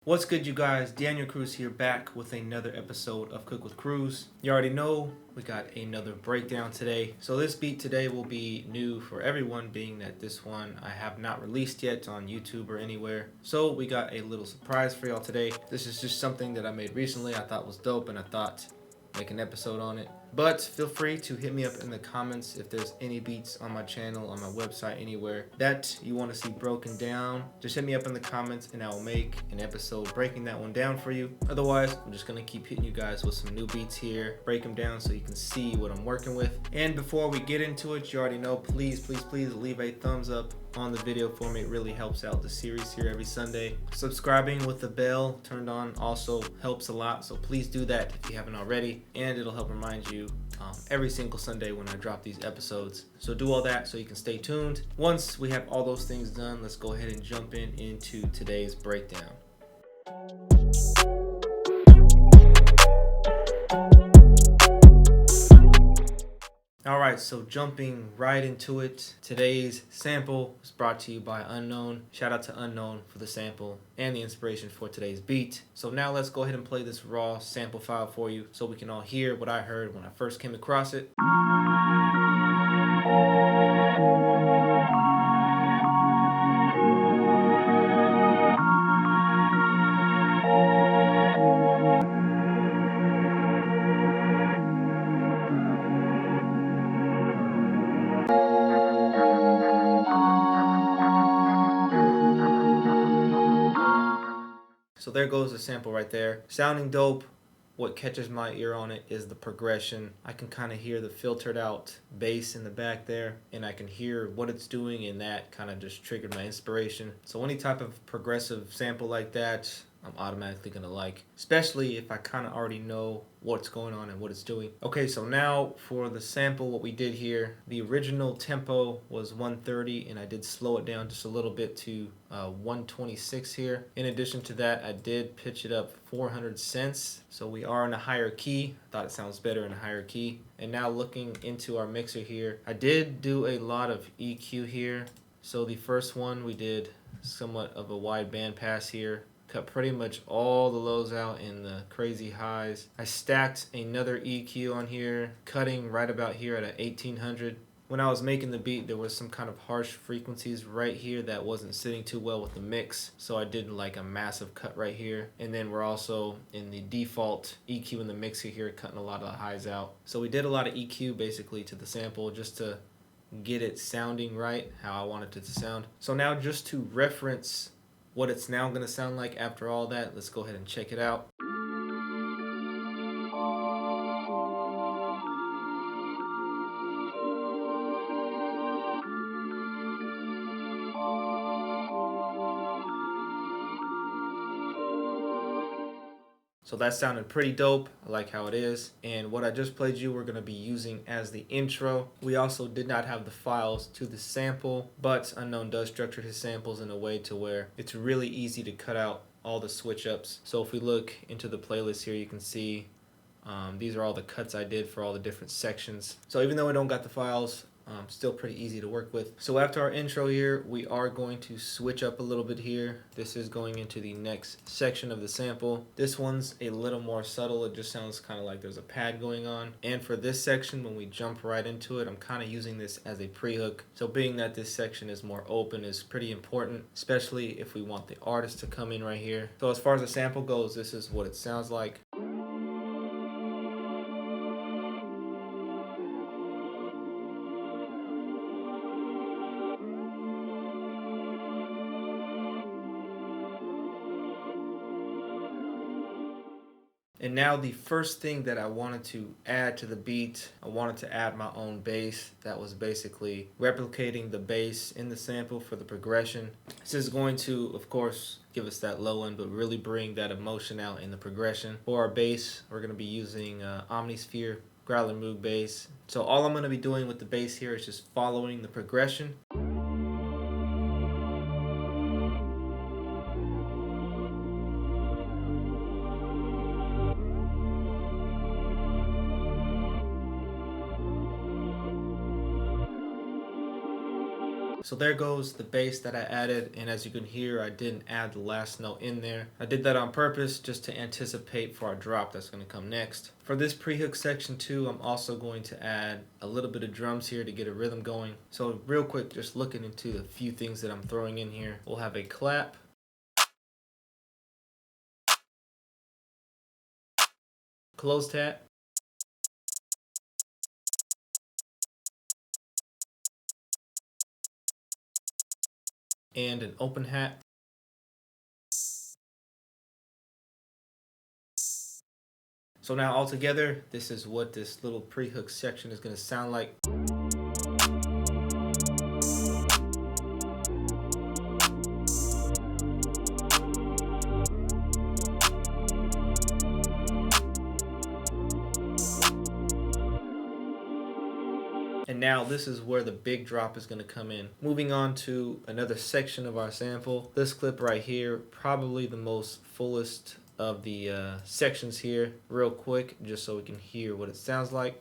What's good, you guys? Daniel Cruz here, back with another episode of Cook with Cruz. You already know we got another breakdown today. So this beat today will be new for everyone, being that this one I have not released yet on YouTube or anywhere. So we got a little surprise for y'all today. This is just something that I made recently I thought was dope, and I thought make an episode on it. But feel free to hit me up in the comments if there's any beats on my channel, on my website, anywhere that you want to see broken down. Just hit me up in the comments and I will make an episode breaking that one down for you. Otherwise, I'm just gonna keep hitting you guys with some new beats here, break them down so you can see what I'm working with. And before we get into it, you already know, please leave a thumbs up on the video for me. It really helps out the series here every Sunday. Subscribing with the bell turned on also helps a lot, so please do that if you haven't already, and it'll help remind you every single Sunday when I drop these episodes. So do all that so you can stay tuned. Once we have all those things done, let's go ahead and jump into today's breakdown. Alright, so jumping right into it, today's sample was brought to you by Unknown. Shout out to Unknown for the sample and the inspiration for today's beat. So now let's go ahead and play this raw sample file for you so we can all hear what I heard when I first came across it. So there goes the sample right there. Sounding dope. What catches my ear on it is the progression. I can kind of hear the filtered out bass in the back there, and I can hear what it's doing, and that kind of just triggered my inspiration. So any type of progressive sample like that, I'm automatically gonna like, especially if I kind of already know what's going on and what it's doing. Okay, so now for the sample, what we did here, the original tempo was 130, and I did slow it down just a little bit to 126 here. In addition to that, I did pitch it up 400 cents, so we are in a higher key. I thought it sounds better in a higher key. And now looking into our mixer here, I did do a lot of EQ here. So the first one, we did somewhat of a wide band pass here. Cut pretty much all the lows out and the crazy highs. I stacked another EQ on here, cutting right about here at a 1800. When I was making the beat, there was some kind of harsh frequencies right here that wasn't sitting too well with the mix, so I did like a massive cut right here. And then we're also in the default EQ in the mixer here, cutting a lot of the highs out. So we did a lot of EQ basically to the sample just to get it sounding right, how I wanted it to sound. So now just to reference what it's now going to sound like after all that, let's go ahead and check it out. So that sounded pretty dope. I like how it is. And what I just played you, we're going to be using as the intro. We also did not have the files to the sample, but Unknown does structure his samples in a way to where it's really easy to cut out all the switch ups. So if we look into the playlist here, you can see these are all the cuts I did for all the different sections. So even though I don't got the files, still pretty easy to work with. So after our intro here, we are going to switch up a little bit here. This is going into the next section of the sample. This one's a little more subtle. It just sounds kind of like there's a pad going on. And for this section, when we jump right into it, I'm kind of using this as a pre-hook. So being that this section is more open is pretty important, especially if we want the artist to come in right here. So as far as the sample goes, this is what it sounds like. And now the first thing that I wanted to add to the beat, I wanted to add my own bass that was basically replicating the bass in the sample for the progression. This is going to, of course, give us that low end, but really bring that emotion out in the progression. For our bass, we're going to be using Omnisphere Growler Moog bass. So all I'm going to be doing with the bass here is just following the progression. So there goes the bass that I added, and as you can hear, I didn't add the last note in there. I did that on purpose just to anticipate for our drop that's going to come next. For this pre-hook section too, I'm also going to add a little bit of drums here to get a rhythm going. So real quick, just looking into a few things that I'm throwing in here. We'll have a clap, close tap, and an open hat. So now all together, this is what this little pre-hook section is going to sound like. And now this is where the big drop is going to come in. Moving on to another section of our sample. This clip right here, probably the most fullest of the sections here. Real quick, just so we can hear what it sounds like.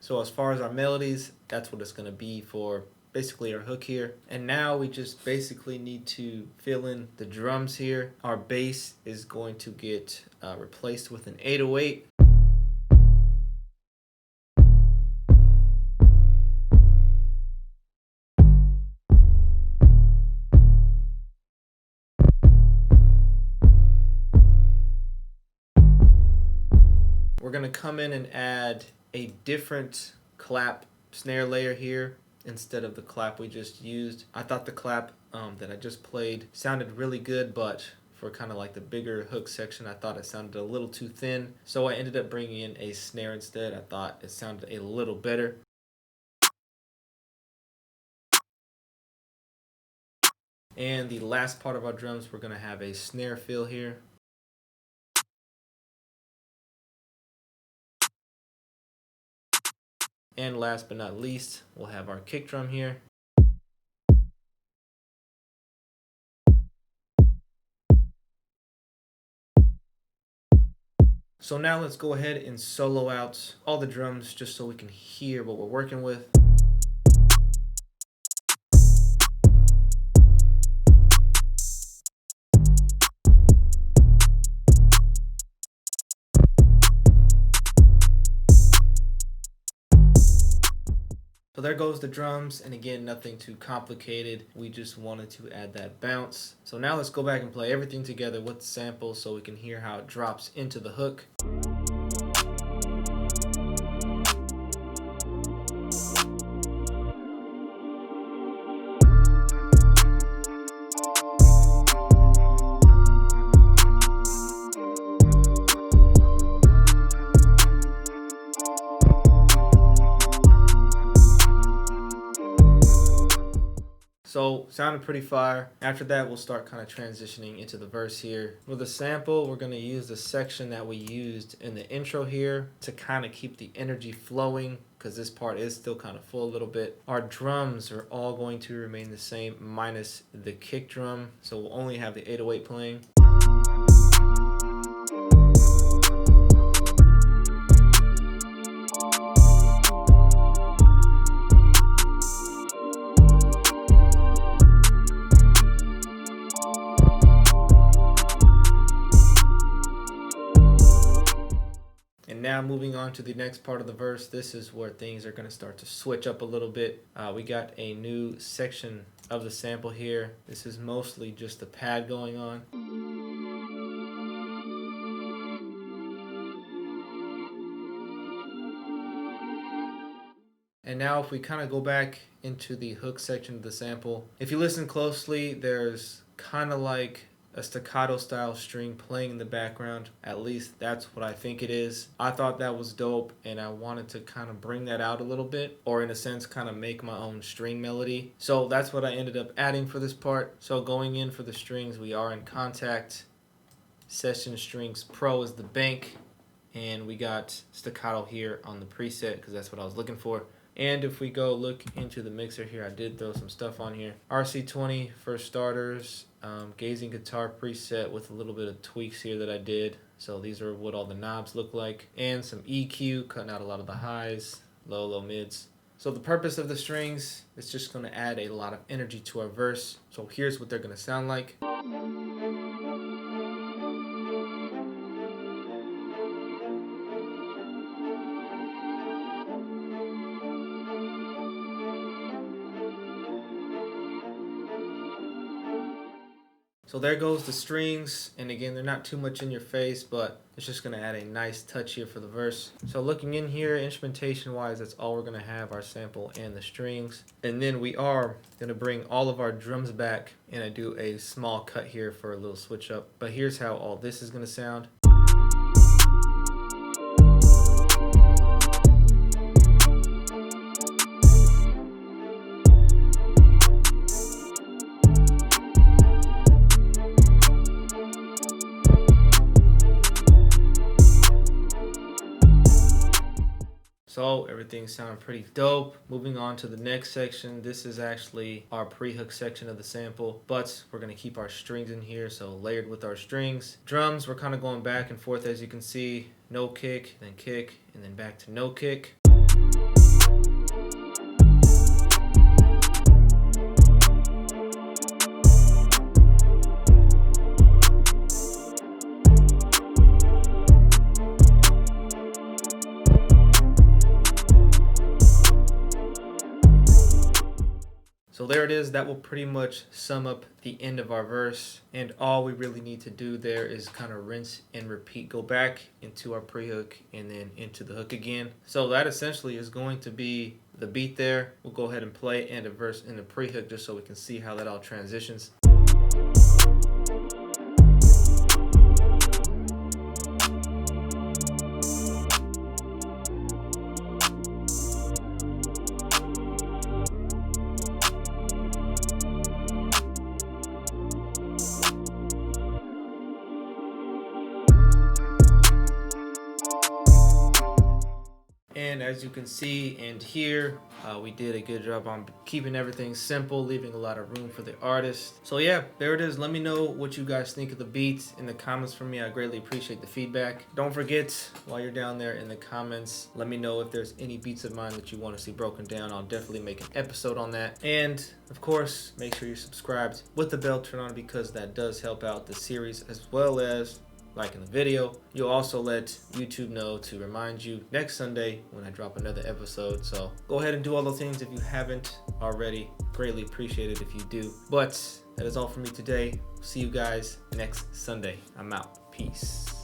So as far as our melodies, that's what it's going to be for basically our hook here. And now we just basically need to fill in the drums here. Our bass is going to get replaced with an 808. We're going to come in and add a different clap snare layer here instead of the clap we just used. I thought the clap that I just played sounded really good, but for kind of like the bigger hook section, I thought it sounded a little too thin. So I ended up bringing in a snare instead. I thought it sounded a little better. And the last part of our drums, we're going to have a snare fill here. And last but not least, we'll have our kick drum here. So now let's go ahead and solo out all the drums just so we can hear what we're working with. So there goes the drums, and again, nothing too complicated. We just wanted to add that bounce. So now let's go back and play everything together with the sample so we can hear how it drops into the hook. So sounded pretty fire. After that, we'll start kind of transitioning into the verse here. With the sample, we're going to use the section that we used in the intro here to kind of keep the energy flowing, because this part is still kind of full a little bit. Our drums are all going to remain the same minus the kick drum. So we'll only have the 808 playing. And now moving on to the next part of the verse, this is where things are going to start to switch up a little bit. We got a new section of the sample here. This is mostly just the pad going on. And now if we kind of go back into the hook section of the sample, if you listen closely, there's kind of like a staccato style string playing in the background. At least that's what I think it is. I thought that was dope, and I wanted to kind of bring that out a little bit, or in a sense kind of make my own string melody. So that's what I ended up adding for this part. So going in for the strings, we are in Contact, Session Strings Pro is the bank, and we got staccato here on the preset because that's what I was looking for. And if we go look into the mixer here, I did throw some stuff on here. RC20 for starters, gazing guitar preset with a little bit of tweaks here that I did. So these are what all the knobs look like, and some EQ, cutting out a lot of the highs, low mids. So the purpose of the strings is just going to add a lot of energy to our verse. So here's what they're going to sound like. So there goes the strings, and again, they're not too much in your face, but it's just going to add a nice touch here for the verse. So looking in here, instrumentation wise, that's all we're going to have, our sample and the strings. And then we are going to bring all of our drums back, and I do a small cut here for a little switch up. But here's how all this is going to sound. So everything's sounding pretty dope. Moving on to the next section. This is actually our pre-hook section of the sample, but we're gonna keep our strings in here, so layered with our strings. Drums, we're kind of going back and forth, as you can see. No kick, and then back to no kick. So there it is. That will pretty much sum up the end of our verse. And all we really need to do there is kind of rinse and repeat. Go back into our pre-hook and then into the hook again. So that essentially is going to be the beat there. We'll go ahead and play and a verse in the pre-hook just so we can see how that all transitions. And as you can see and hear, we did a good job on keeping everything simple, leaving a lot of room for the artist. So yeah, there it is. Let me know what you guys think of the beats in the comments for me. I greatly appreciate the feedback. Don't forget, while you're down there in the comments, let me know if there's any beats of mine that you want to see broken down. I'll definitely make an episode on that. And of course, make sure you're subscribed with the bell turned on, because that does help out the series, as well as liking the video. You'll also let YouTube know to remind you next Sunday when I drop another episode. So go ahead and do all those things if you haven't already. Greatly appreciate it if you do. But that is all for me today. See you guys next Sunday. I'm out. Peace.